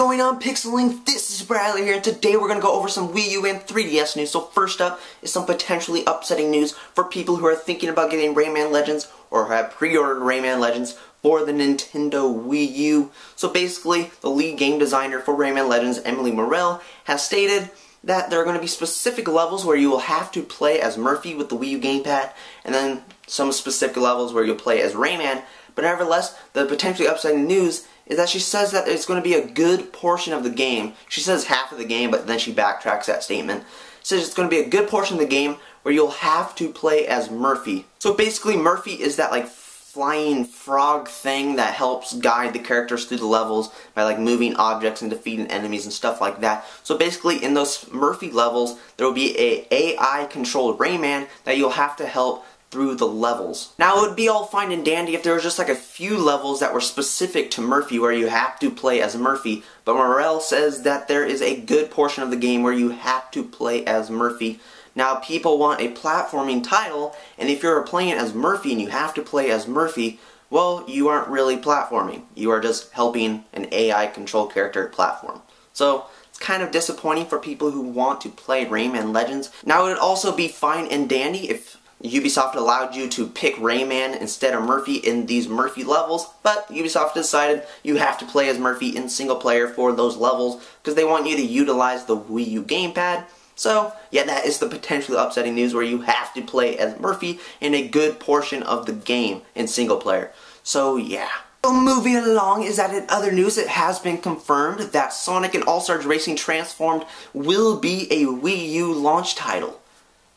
going on, Pixeling? This is Bradley here, and today we're going to go over some Wii U and 3DS news. So first up is some potentially upsetting news for people who are thinking about getting Rayman Legends or have pre-ordered Rayman Legends for the Nintendo Wii U. So basically, the lead game designer for Rayman Legends, Emily Morell, has stated that there are going to be specific levels where you will have to play as Murphy with the Wii U gamepad, and then some specific levels where you'll play as Rayman. But nevertheless, the potentially upsetting news is that she says that it's going to be a good portion of the game. She says half of the game, but then she backtracks that statement. Says it's going to be a good portion of the game where you'll have to play as Murphy. So basically, Murphy is that like flying frog thing that helps guide the characters through the levels by like moving objects and defeating enemies and stuff like that. So basically, in those Murphy levels, there will be a AI controlled Rayman that you'll have to help through the levels. Now, it would be all fine and dandy if there was just like a few levels that were specific to Murphy where you have to play as Murphy, but Morell says that there is a good portion of the game where you have to play as Murphy. Now, people want a platforming title, and if you're playing as Murphy and you have to play as Murphy, well, you aren't really platforming. You are just helping an AI-controlled character platform. So, it's kind of disappointing for people who want to play Rayman Legends. Now, it would also be fine and dandy if Ubisoft allowed you to pick Rayman instead of Murphy in these Murphy levels, but Ubisoft decided you have to play as Murphy in single player for those levels because they want you to utilize the Wii U gamepad. So, yeah, that is the potentially upsetting news where you have to play as Murphy in a good portion of the game in single player. So, yeah. So moving along is that in other news, it has been confirmed that Sonic and All-Stars Racing Transformed will be a Wii U launch title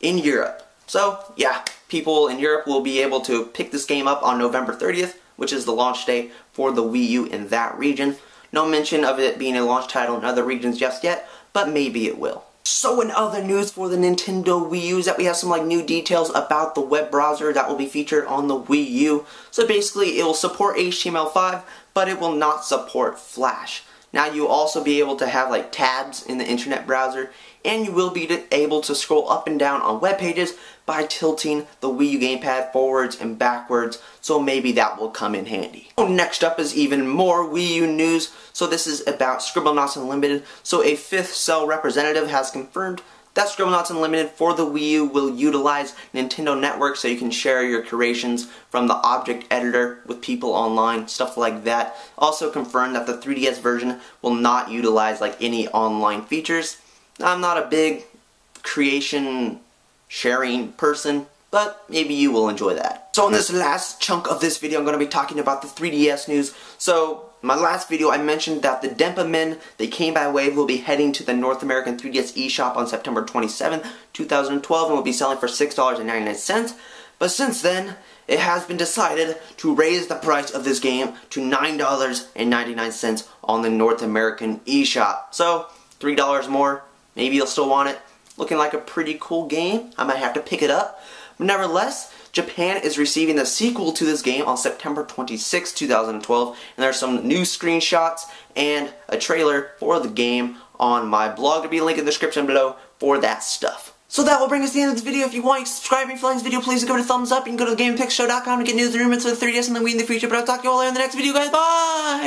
in Europe. So, yeah, people in Europe will be able to pick this game up on November 30th, which is the launch day for the Wii U in that region. No mention of it being a launch title in other regions just yet, but maybe it will. So in other news for the Nintendo Wii U is that we have some like new details about the web browser that will be featured on the Wii U. So basically, it will support HTML5, but it will not support Flash. Now you'll also be able to have like tabs in the internet browser, and you will be able to scroll up and down on web pages by tilting the Wii U gamepad forwards and backwards, so maybe that will come in handy. So next up is even more Wii U news. So this is about Scribblenauts Unlimited. So a 5th Cell representative has confirmed that Scribblenauts Unlimited for the Wii U will utilize Nintendo Network so you can share your creations from the object editor with people online, stuff like that. Also confirmed that the 3DS version will not utilize like any online features. I'm not a big creation sharing person, but maybe you will enjoy that. So in this last chunk of this video, I'm going to be talking about the 3DS news. So my last video, I mentioned that the Denpa Men, they came by wave, will be heading to the North American 3DS eShop on September 27th, 2012, and will be selling for $6.99. But since then, it has been decided to raise the price of this game to $9.99 on the North American eShop. So, $3 more. Maybe you'll still want it. Looking like a pretty cool game. I might have to pick it up. But nevertheless, Japan is receiving the sequel to this game on September 26, 2012. And there's some new screenshots and a trailer for the game on my blog. There'll be a link in the description below for that stuff. So that will bring us to the end of this video. If you want to subscribe, if you like this video, please give it a thumbs up. You can go to GamePixShow.com to get news and rumors for the 3DS and the Wii in the future. But I'll talk to you all later in the next video, guys. Bye!